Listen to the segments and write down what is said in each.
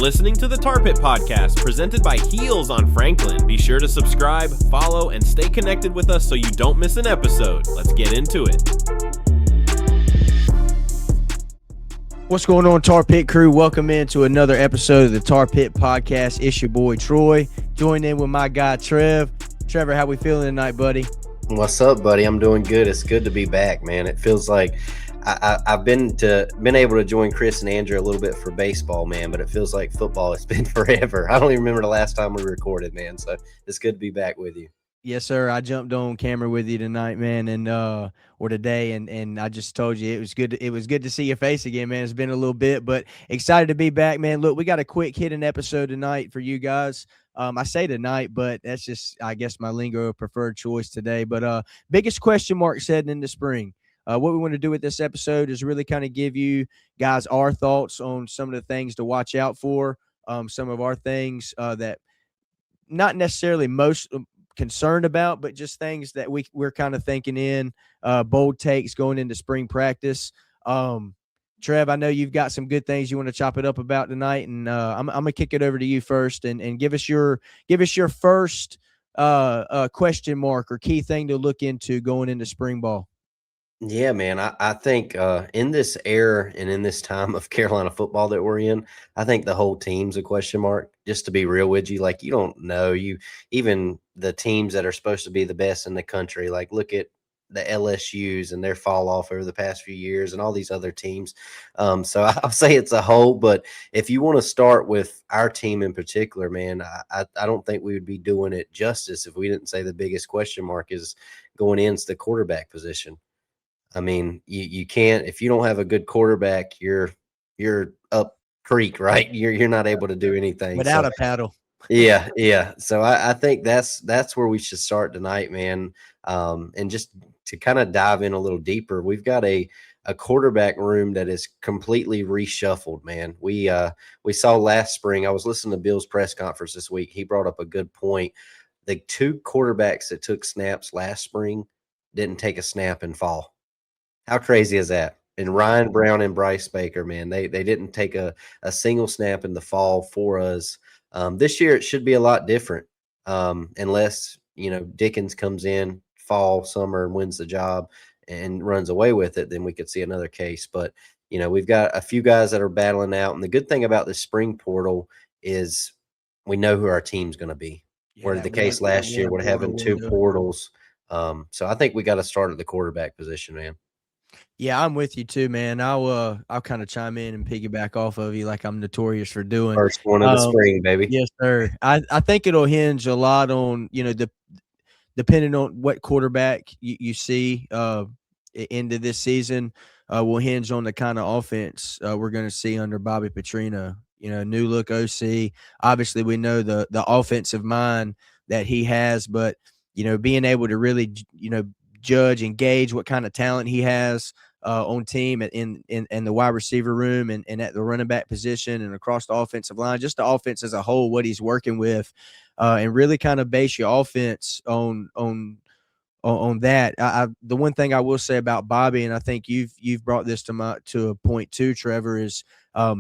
listening to the Tar Pit Podcast, presented by Heels on Franklin. Be sure to subscribe, follow, and stay connected with us so you don't miss an episode. Let's get into it. What's going on, Tar Pit crew? Welcome into another episode of the Tar Pit Podcast. It's your boy, Troy. Joined in with my guy, Trev. Trevor, how we feeling tonight, buddy? What's up, buddy? I'm doing good. It's good to be back, man. It feels like I've been able to join Chris and Andrew a little bit for baseball, man, but it feels like football has been forever. I don't even remember the last time we recorded, man. So it's good to be back with you. Yes, sir. I jumped on camera with you tonight, man, or today, and I just told you it was good. It was good to see your face again, man. It's been a little bit, but excited to be back, man. Look, we got a quick hitting episode tonight for you guys. I say tonight, but that's just, I guess, my lingo preferred choice today. But biggest question marks heading into spring. What we want to do with this episode is really kind of give you guys our thoughts on some of the things to watch out for, some of our things that not necessarily most concerned about, but just things that we're kind of thinking in, bold takes going into spring practice. Trev, I know you've got some good things you want to chop it up about tonight, and I'm gonna kick it over to you first and give us your first question mark or key thing to look into going into spring ball. Yeah, man. I think in this era and in this time of Carolina football that we're in, I think the whole team's a question mark. Just to be real with you, like, you don't know, even the teams that are supposed to be the best in the country, like look at the LSUs and their fall off over the past few years and all these other teams. So I'll say it's a whole, but if you want to start with our team in particular, man, I don't think we would be doing it justice if we didn't say the biggest question mark is going into the quarterback position. I mean, you can't, if you don't have a good quarterback, you're up creek, right? You're not able to do anything without a paddle. Yeah. So I think that's where we should start tonight, man. And just to kind of dive in a little deeper, we've got a quarterback room that is completely reshuffled, man. We saw last spring, I was listening to Bill's press conference this week. He brought up a good point. The two quarterbacks that took snaps last spring didn't take a snap in fall. How crazy is that? And Ryan Brown and Bryce Baker, man, they didn't take a single snap in the fall for us. This year it should be a lot different, unless, Dickens comes in fall, summer, and wins the job and runs away with it, then we could see another case. But, we've got a few guys that are battling out. And the good thing about this spring portal is we know who our team's going to be. Where the case last year, we're having two portals. So I think we got to start at the quarterback position, man. Yeah, I'm with you too, man. I'll kind of chime in and piggyback off of you like I'm notorious for doing. First one of the spring, baby. Yes, sir. I think it'll hinge a lot on, depending on what quarterback you see into this season, will hinge on the kind of offense we're going to see under Bobby Petrino. New look OC. Obviously, we know the offensive mind that he has, but being able to really judge and gauge what kind of talent he has on team in the wide receiver room and at the running back position and across the offensive line, just the offense as a whole, what he's working with, and really kind of base your offense on that. The one thing I will say about Bobby, and I think you've brought this to a point too, Trevor, is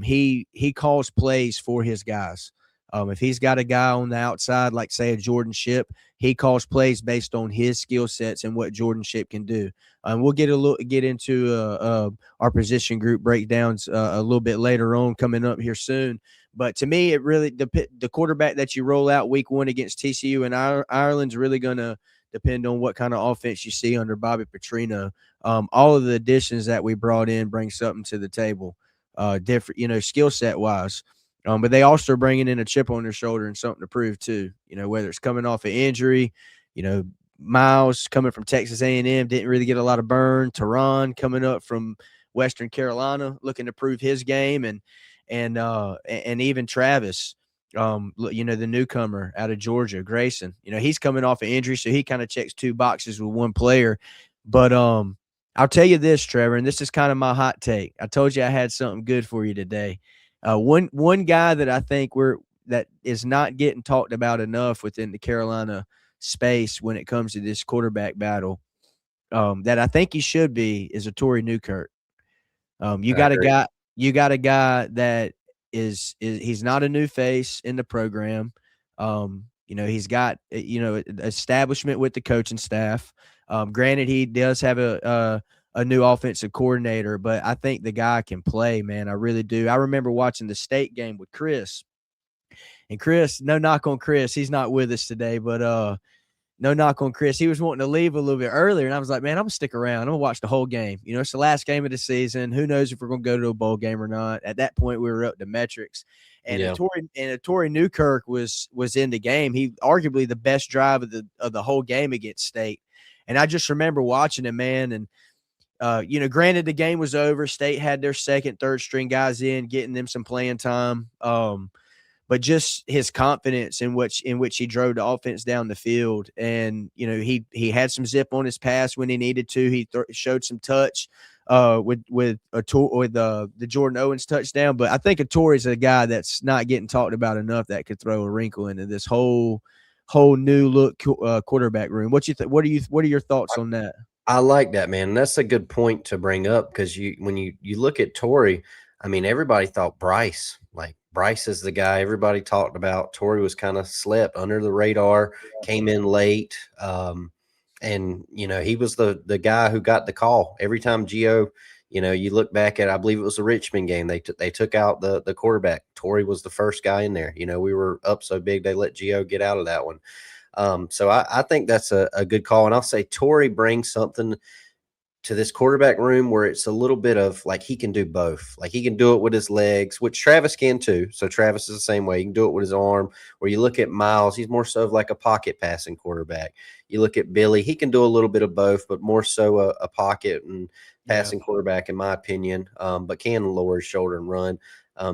he calls plays for his guys. If he's got a guy on the outside, like say a Jordan Shipp, he calls plays based on his skill sets and what Jordan Shipp can do. We'll get into our position group breakdowns a little bit later on, coming up here soon. But to me, it really the quarterback that you roll out week one against TCU and Ireland's really going to depend on what kind of offense you see under Bobby Petrino. All of the additions that we brought in bring something to the table, different, skill set wise. But they also are bringing in a chip on their shoulder and something to prove too. Whether it's coming off an injury, Miles coming from Texas A&M didn't really get a lot of burn. Teron coming up from Western Carolina looking to prove his game, and even Travis, the newcomer out of Georgia, Grayson. He's coming off an injury, so he kind of checks two boxes with one player. But I'll tell you this, Trevor, and this is kind of my hot take. I told you I had something good for you today. One guy that I think that is not getting talked about enough within the Carolina space when it comes to this quarterback battle, that I think he should be, is a Torrey Newkirk. You got a guy that he's not a new face in the program. He's got establishment with the coaching staff. Granted, he does have a new offensive coordinator, but I think the guy can play, man. I really do. I remember watching the state game with Chris. And Chris, no knock on Chris, he's not with us today, but no knock on Chris. He was wanting to leave a little bit earlier, and I was like, man, I'm going to stick around. I'm going to watch the whole game. It's the last game of the season. Who knows if we're going to go to a bowl game or not. At that point, we were up to metrics. And Torrey Newkirk was in the game. He arguably the best drive of the whole game against State. And I just remember watching him, man, and granted the game was over. State had their second, third string guys in, getting them some playing time. But just his confidence in which he drove the offense down the field, and he had some zip on his pass when he needed to. He showed some touch with the Jordan Owens touchdown. But I think Torrey's a guy that's not getting talked about enough that could throw a wrinkle into this whole new look quarterback room. What are your thoughts on that? I like that, man. That's a good point to bring up, because when you look at Torrey, I mean, everybody thought Bryce is the guy everybody talked about. Torrey was kind of slept under the radar, came in late. And he was the guy who got the call every time Gio, you look back at, I believe it was the Richmond game. They took out the quarterback. Torrey was the first guy in there. We were up so big, they let Gio get out of that one. So I think that's a good call. And I'll say Torrey brings something to this quarterback room where it's a little bit of like, he can do both. Like, he can do it with his legs, which Travis can too. So Travis is the same way. He can do it with his arm. Where you look at Miles, he's more so of like a pocket passing quarterback. You look at Billy, he can do a little bit of both, but more so a pocket and passing quarterback, in my opinion, but can lower his shoulder and run.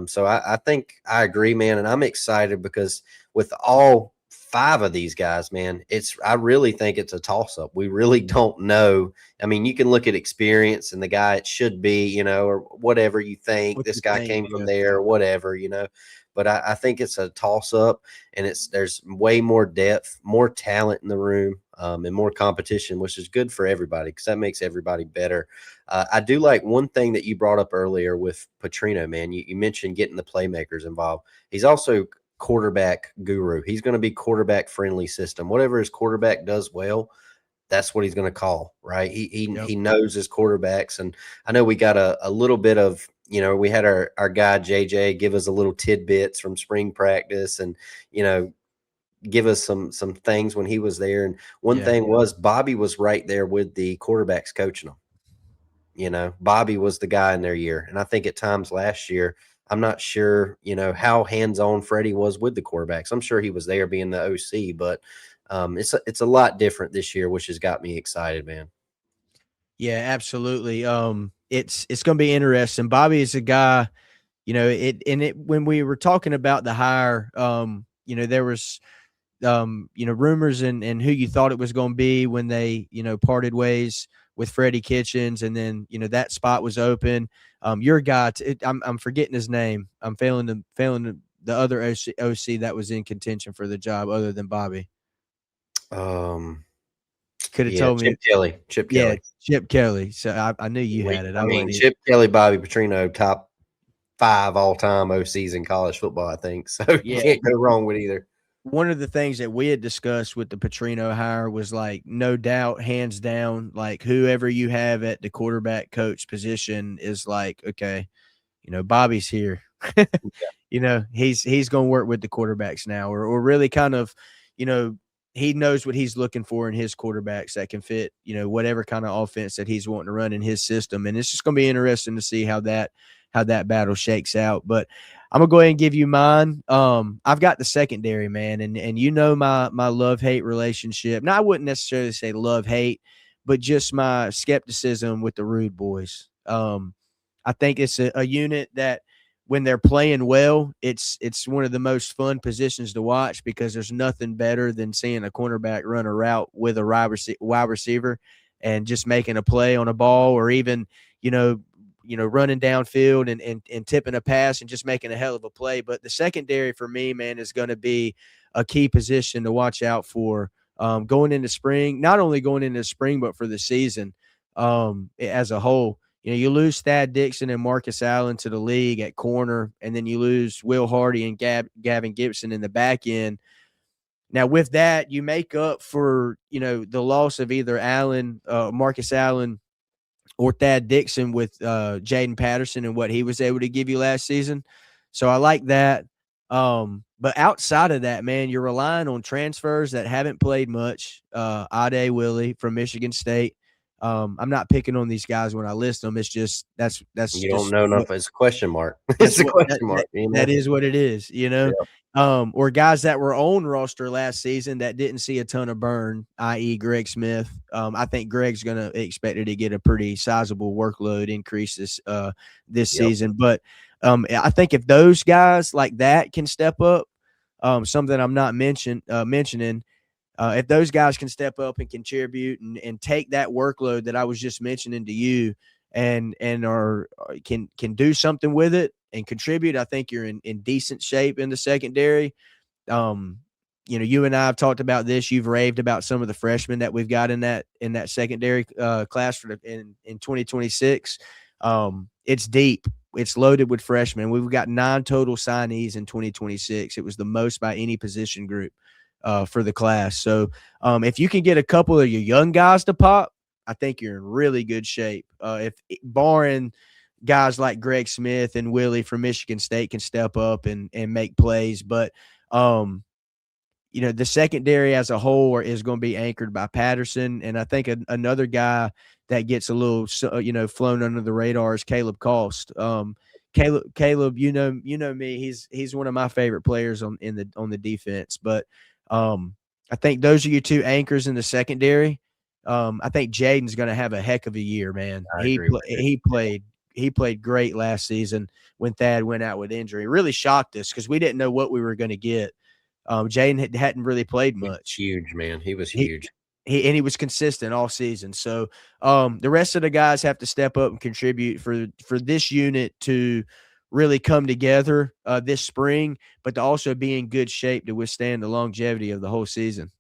So I think I agree, man. And I'm excited because with all 5 of these guys, man, I really think it's a toss-up. We really don't know. I mean, you can look at experience and the guy it should be, or whatever you think. This guy came from there or whatever, But I think it's a toss-up, and there's way more depth, more talent in the room, and more competition, which is good for everybody because that makes everybody better. I do like one thing that you brought up earlier with Petrino, man. You mentioned getting the playmakers involved. He's also quarterback guru. He's going to be quarterback friendly system. Whatever his quarterback does well, that's what he's going to call, right? He knows his quarterbacks. And I know we got a little bit of, we had our guy JJ give us a little tidbits from spring practice and, give us some things when he was there. And one thing was Bobby was right there with the quarterbacks coaching them. Bobby was the guy in their year. And I think at times last year, I'm not sure, how hands-on Freddie was with the quarterbacks. I'm sure he was there being the OC, but it's a lot different this year, which has got me excited, man. Yeah, absolutely. It's going to be interesting. Bobby is a guy, when we were talking about the hire, there was, rumors and who you thought it was going to be when they, parted ways with Freddie Kitchens, and then that spot was open. Your guy, I'm forgetting his name. I'm failing the other OC that was in contention for the job other than Bobby. Could have told me. Chip Kelly. Chip Kelly. So I knew you had it. I mean, Chip Kelly, Bobby Petrino, top 5 all-time OCs in college football, I think. So you can't go wrong with either. One of the things that we had discussed with the Petrino hire was like, no doubt, hands down, like whoever you have at the quarterback coach position is like, okay, Bobby's here. He's going to work with the quarterbacks now, or really kind of, he knows what he's looking for in his quarterbacks that can fit, whatever kind of offense that he's wanting to run in his system. And it's just going to be interesting to see how that battle shakes out. But I'm gonna go ahead and give you mine. I've got the secondary, man, and my love-hate relationship. Now, I wouldn't necessarily say love-hate, but just my skepticism with the Rude Boys. I think it's a unit that when they're playing well, it's one of the most fun positions to watch because there's nothing better than seeing a cornerback run a route with a wide receiver and just making a play on a ball, or even, running downfield and tipping a pass and just making a hell of a play. But the secondary for me, man, is going to be a key position to watch out for going into spring, not only going into spring, but for the season as a whole. You lose Thad Dixon and Marcus Allen to the league at corner, and then you lose Will Hardy and Gavin Gibson in the back end. Now, with that, you make up for, the loss of either Marcus Allen or Thad Dixon with Jaden Patterson and what he was able to give you last season. So I like that. But outside of that, man, you're relying on transfers that haven't played much. Ade Willie from Michigan State. I'm not picking on these guys when I list them. It's just that's You just don't know enough. It's a question mark. It's a question mark. That is what it is. Yeah. Or guys that were on roster last season that didn't see a ton of burn, i.e. Greg Smith. I think Greg's going to expect to get a pretty sizable workload increase this season. But I think if those guys like that can step up, something I'm not mentioning, if those guys can step up and contribute and take that workload that I was just mentioning to you and can do something with it and contribute, I think you're in decent shape in the secondary. You and I have talked about this. You've raved about some of the freshmen that we've got in that secondary class in 2026. It's deep. It's loaded with freshmen. We've got 9 total signees in 2026. It was the most by any position group for the class. So if you can get a couple of your young guys to pop, I think you're in really good shape. If barring guys like Greg Smith and Willie from Michigan State can step up and make plays. But, the secondary as a whole is going to be anchored by Patterson. And I think another guy that gets a little, flown under the radar is Caleb Cost. Caleb, you know me, he's one of my favorite players on the defense. But I think those are your 2 anchors in the secondary. I think Jaden's going to have a heck of a year, man. He played great last season when Thad went out with injury. It really shocked us because we didn't know what we were going to get. Jaden hadn't really played much. Huge, man. He was huge. He was consistent all season. So the rest of the guys have to step up and contribute for this unit to really come together this spring, but to also be in good shape to withstand the longevity of the whole season.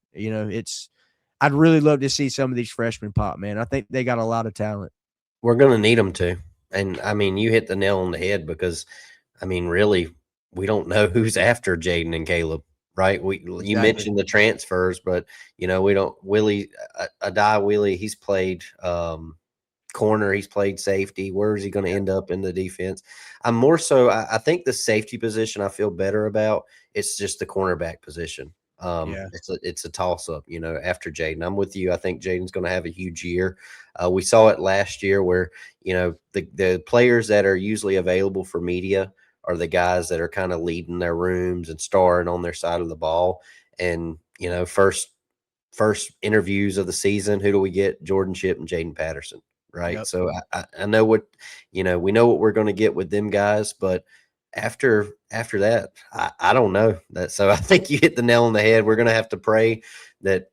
I'd really love to see some of these freshmen pop, man. I think they got a lot of talent. We're going to need them to. And, I mean, you hit the nail on the head because, I mean, really, we don't know who's after Jaden and Caleb, right? You mentioned the transfers, but, we don't – Ade Willie, he's played corner, he's played safety. Where is he going to end up in the defense? I'm more so – I think the safety position I feel better about. It's just the cornerback position. It's a toss-up, after Jaden. I'm with you. I think Jaden's going to have a huge year. We saw it last year where, the players that are usually available for media are the guys that are kind of leading their rooms and starring on their side of the ball. And, first interviews of the season, who do we get? Jordan Shipp and Jaden Patterson, right? Yep. So I know what, we know what we're going to get with them guys, but after that, I don't know that. So I think you hit the nail on the head. We're going to have to pray that,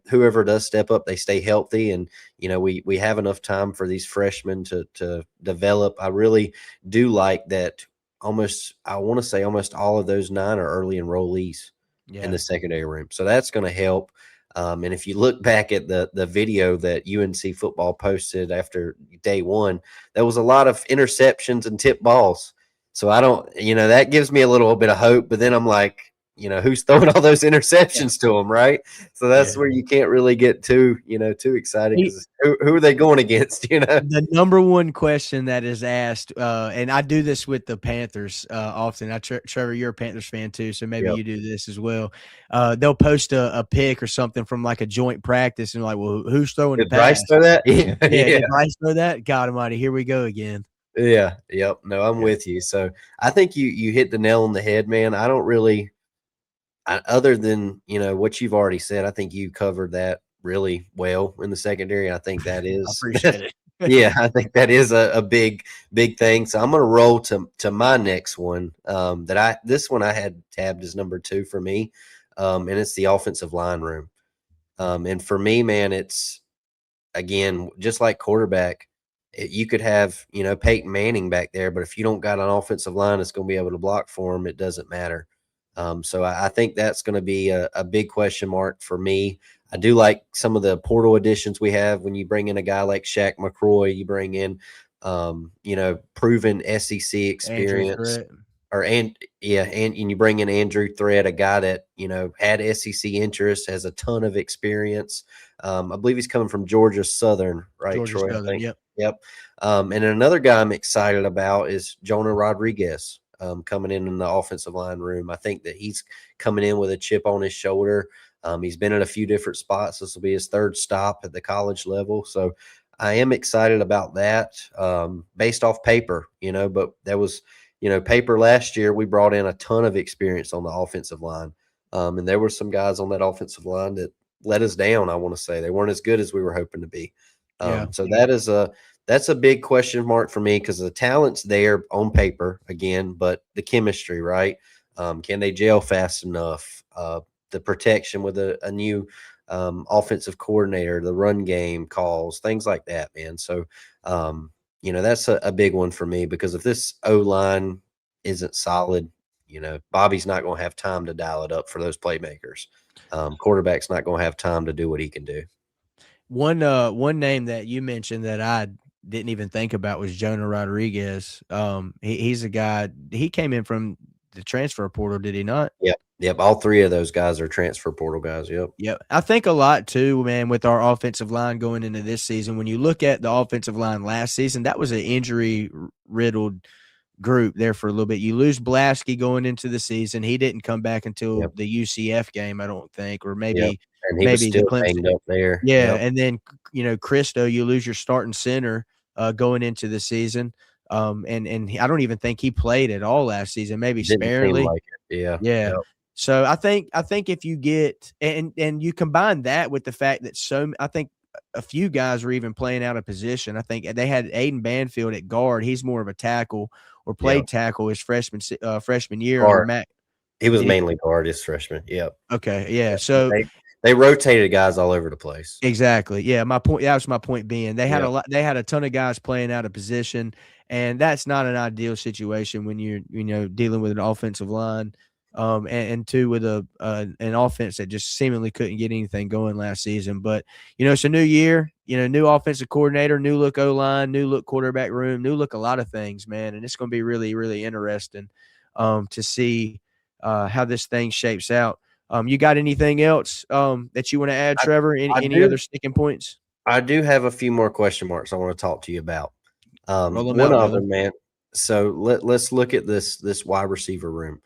whoever does step up, they stay healthy. And, we have enough time for these freshmen to develop. I really do like that. I want to say almost all of those 9 are early enrollees in the secondary room. So that's going to help. And if you look back at the video that UNC football posted after day 1, there was a lot of interceptions and tipped balls. So I don't, that gives me a little bit of hope, but then I'm like, who's throwing all those interceptions to them, right? So that's where you can't really get too excited because who are they going against, The number one question that is asked, and I do this with the Panthers often. Trevor, you're a Panthers fan too, so maybe you do this as well. They'll post a pic or something from like a joint practice and like, well, who's throwing the pass? Bryce throw that? Did Bryce throw that? God almighty, here we go again. Yeah. Yep. No, I'm with you. So I think you hit the nail on the head, man. I don't really, other than, what you've already said, I think you covered that really well in the secondary. I think that is, I appreciate it. Yeah, I think that is a big thing. So I'm going to roll to my next one. This one I had tabbed as number 2 for me. And it's the offensive line room. And for me, man, it's again, just like quarterback, you could have, Peyton Manning back there, but if you don't got an offensive line that's going to be able to block for him, it doesn't matter. So I think that's going to be a big question mark for me. I do like some of the portal additions we have when you bring in a guy like Shaq McCroy, you bring in proven SEC Andrew experience. Threat. And you bring in Andrew Thread, a guy that had SEC interest, has a ton of experience. I believe he's coming from Georgia Southern, right, Georgia Troy? I Southern, think. yep. And another guy I'm excited about is Jonah Rodriguez coming in the offensive line room. I think that he's coming in with a chip on his shoulder. He's been at a few different spots. This will be his third stop at the college level, so I am excited about that. Based off paper, but that was. Paper last year, we brought in a ton of experience on the offensive line. And there were some guys on that offensive line that let us down, I want to say. They weren't as good as we were hoping to be. So that's a big question mark for me because the talent's there on paper, again, but the chemistry, right? Can they gel fast enough? The protection with a new offensive coordinator, the run game calls, things like that, man. So, that's a big one for me because if this O-line isn't solid, Bobby's not going to have time to dial it up for those playmakers. Quarterback's not going to have time to do what he can do. One name that you mentioned that I didn't even think about was Jonah Rodriguez. He's a guy. He came in from the transfer portal, did he not? Yep. All three of those guys are transfer portal guys. Yep. I think a lot too, man, with our offensive line going into this season. When you look at the offensive line last season, that was an injury riddled group there for a little bit. You lose Blasky going into the season. He didn't come back until the UCF game, I don't think, or maybe and he was still banged up there. Yeah, and then Christo, you lose your starting center going into the season. And I don't even think he played at all last season, maybe sparingly. Like it. Yeah. Yep. So I think if you get and you combine that with the fact that I think a few guys were even playing out of position. I think they had Aiden Banfield at guard. He's more of a tackle or played tackle his freshman year. He was mainly guard his freshman. Yep. Okay. Yeah. So they rotated guys all over the place. Exactly. Yeah. That was my point being they had they had a ton of guys playing out of position, and that's not an ideal situation when you're dealing with an offensive line. And two with an offense that just seemingly couldn't get anything going last season. But it's a new year, new offensive coordinator, new look O-line, new look quarterback room, new look a lot of things, man. And it's going to be really, really interesting to see how this thing shapes out. You got anything else that you want to add, Trevor? Any other sticking points? I do have a few more question marks I want to talk to you about. One of them, man. So let's look at this wide receiver room.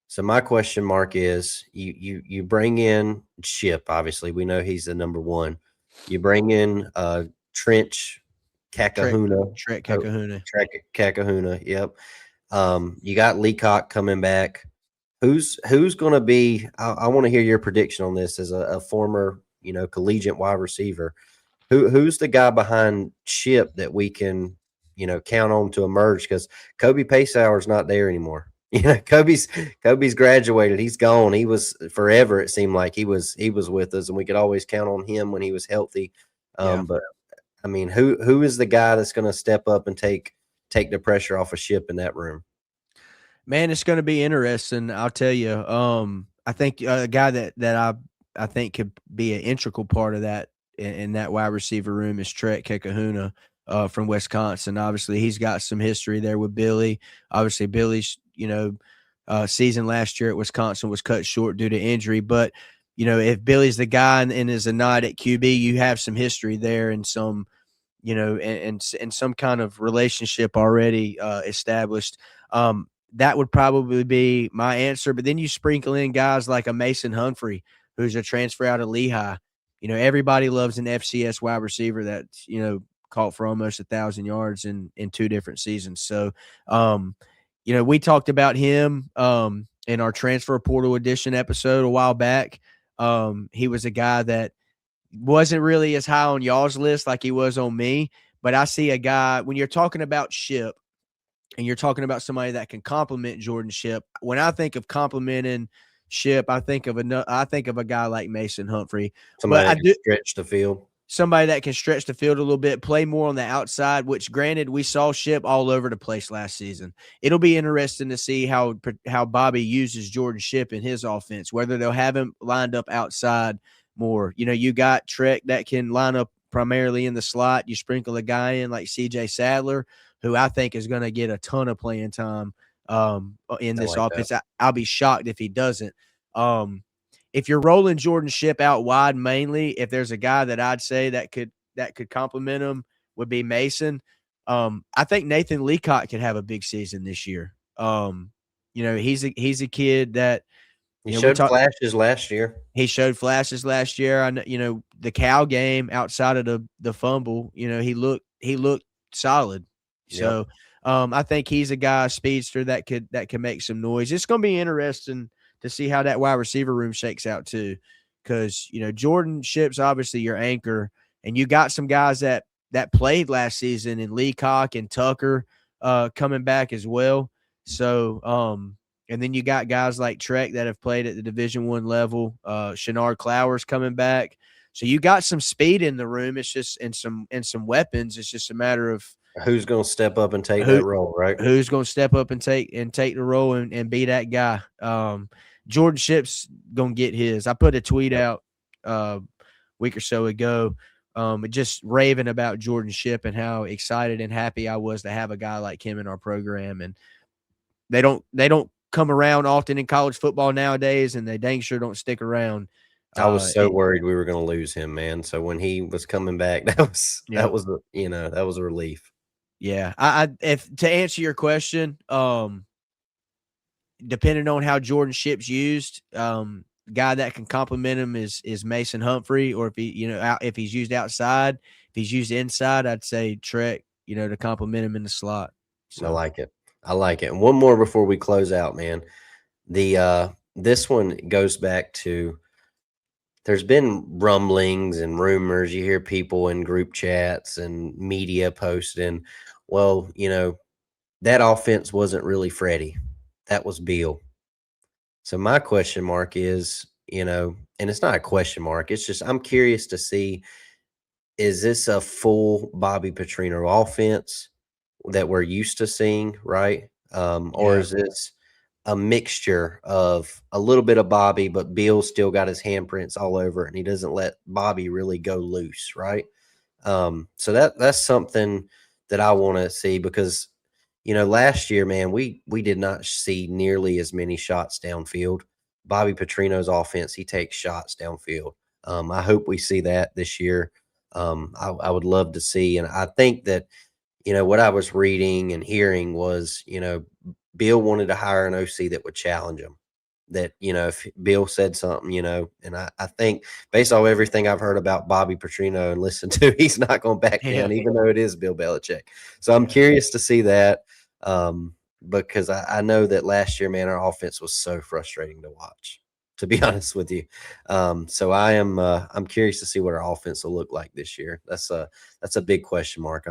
So my question mark is you bring in Ship. Obviously, we know he's the number one. You bring in Trent Kakahuna. Trent Kakahuna. Kakahuna. Yep. You got Leacock coming back. Who's going to be? I want to hear your prediction on this as a former collegiate wide receiver. Who's the guy behind Ship that we can count on to emerge? Because Kobe Pacehour's not there anymore. Kobe's graduated. He's gone. He was forever. It seemed like he was with us, and we could always count on him when he was healthy. But I mean, who is the guy that's going to step up and take the pressure off of Ship in that room? Man, it's going to be interesting. I'll tell you. I think a guy that I think could be an integral part of that in that wide receiver room is Trent Kakahuna from Wisconsin. Obviously, he's got some history there with Billy. Obviously, Billy's season last year at Wisconsin was cut short due to injury. But if Billy's the guy and is a nod at QB, you have some history there and some and some kind of relationship already established. That would probably be my answer. But then you sprinkle in guys like a Mason Humphrey, who's a transfer out of Lehigh. Everybody loves an FCS wide receiver that caught for almost 1,000 yards in 2 different seasons. So, we talked about him in our transfer portal edition episode a while back. He was a guy that wasn't really as high on y'all's list like he was on me. But I see a guy, when you're talking about Ship and you're talking about somebody that can complement Jordan Ship, when I think of complimenting Ship, I think of a guy like Mason Humphrey. Somebody that can stretch the field. Somebody that can stretch the field a little bit, play more on the outside, which granted we saw Ship all over the place last season. It'll be interesting to see how Bobby uses Jordan Ship in his offense, whether they'll have him lined up outside more. You got Trek that can line up primarily in the slot. You sprinkle a guy in like CJ Sadler, who I think is going to get a ton of playing time in I this like that. offense. I'll be shocked if he doesn't. If you're rolling Jordan Shipp out wide, mainly, if there's a guy that I'd say that could complement him, would be Mason. I think Nathan Leacock could have a big season this year. He's a kid that He showed flashes last year. He showed flashes last year. I know, the Cal game outside of the fumble, he looked solid. So, I think he's a guy, a speedster that could make some noise. It's going to be interesting to see how that wide receiver room shakes out too, because Jordan Shipp's obviously your anchor, and you got some guys that played last season in Leacock and Tucker coming back as well. So, and then you got guys like Trek that have played at the Division I level. Shenard Clowers coming back. So you got some speed in the room. It's just and some weapons. It's just a matter of who's going to step up and take that role, right? Who's going to step up and take the role and be that guy. Jordan Shipp's going to get his. I put a tweet out a week or so ago, just raving about Jordan Shipp and how excited and happy I was to have a guy like him in our program. And they don't come around often in college football nowadays, and they dang sure don't stick around. I was so worried we were going to lose him, man. So when he was coming back, that was a relief. Yeah, if to answer your question, depending on how Jordan Shipp's used, guy that can complement him is Mason Humphrey, or if if he's used outside, if he's used inside, I'd say Trek, to complement him in the slot. So. I like it. And one more before we close out, man. This one goes back to, there's been rumblings and rumors. You hear people in group chats and media posting, well, that offense wasn't really Freddie. That was Bill. So my question mark is, and it's not a question mark. It's just, I'm curious to see, is this a full Bobby Petrino offense that we're used to seeing, right? Or is this a mixture of a little bit of Bobby, but Bill still got his handprints all over it, and he doesn't let Bobby really go loose, right? So that's something that I want to see, because last year, man, we did not see nearly as many shots downfield. Bobby Petrino's offense, he takes shots downfield. I hope we see that this year. I would love to see, and I think that what I was reading and hearing was, Bill wanted to hire an OC that would challenge him. That, if Bill said something, and I think based on everything I've heard about Bobby Petrino and listened to, he's not going back down, even though it is Bill Belichick. So I'm curious to see that, because I know that last year, man, our offense was so frustrating to watch, to be honest with you. So I'm curious to see what our offense will look like this year. That's a big question mark.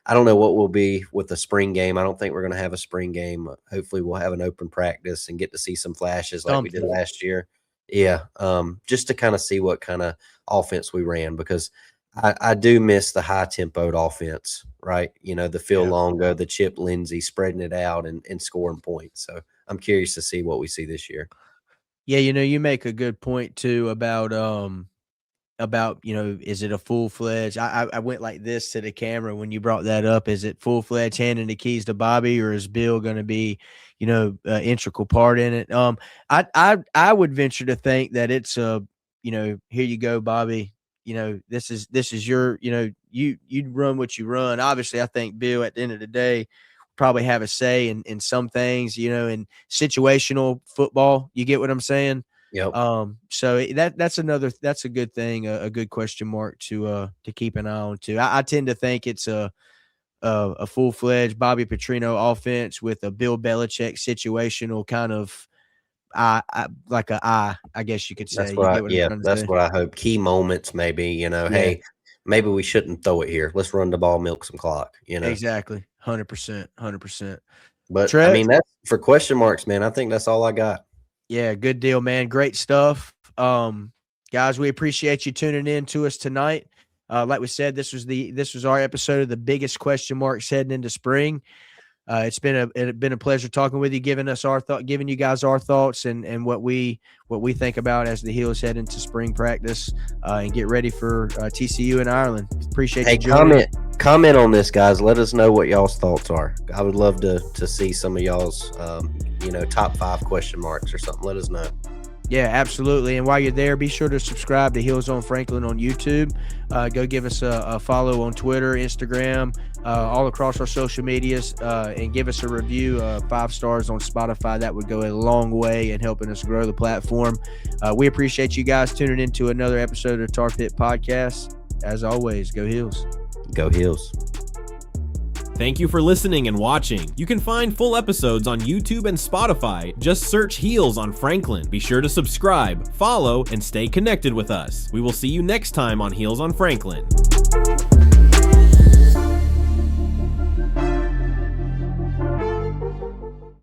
I don't know what will be with the spring game. I don't think we're going to have a spring game. Hopefully we'll have an open practice and get to see some flashes like we did last year. Yeah. Just to kind of see what kind of offense we ran, because I do miss the high tempoed offense, right? The Phil Longo, the Chip Lindsey spreading it out and scoring points. So I'm curious to see what we see this year. Yeah, you make a good point too about is it a full-fledged, I went like this to the camera when you brought that up. Is it full-fledged handing the keys to Bobby, or is Bill going to be, an integral part in it? I would venture to think that it's here you go, Bobby. This is your, you run what you run. Obviously, I think Bill at the end of the day probably have a say in some things, in situational football. You get what I'm saying? Yep. So that's a good thing, a good question mark to keep an eye on too. I tend to think it's a full-fledged Bobby Petrino offense with a Bill Belichick situational kind of I guess you could say. That's what I hope. Key moments, maybe, hey, maybe we shouldn't throw it here. Let's run the ball, milk some clock, Exactly. 100%. But Trek, I mean, that's for question marks, man. I think that's all I got. Yeah, good deal, man. Great stuff. Guys, we appreciate you tuning in to us tonight. Like we said, this was our episode of the biggest question marks heading into spring. It's been a pleasure talking with you, giving you guys our thoughts and what we think about as the Heels head into spring practice and get ready for TCU in Ireland. Appreciate you joining. Comment on this, guys. Let us know what y'all's thoughts are. I would love to see some of y'all's top 5 question marks or something. Let us know. Yeah, absolutely. And while you're there, be sure to subscribe to Heels on Franklin on YouTube. Go give us a follow on Twitter, Instagram, all across our social medias, and give us a review, 5 stars on Spotify. That would go a long way in helping us grow the platform. We appreciate you guys tuning into another episode of Tar Pit Podcast. As always, go Heels. Go Heels. Thank you for listening and watching. You can find full episodes on YouTube and Spotify. Just search Heels on Franklin. Be sure to subscribe, follow, and stay connected with us. We will see you next time on Heels on Franklin.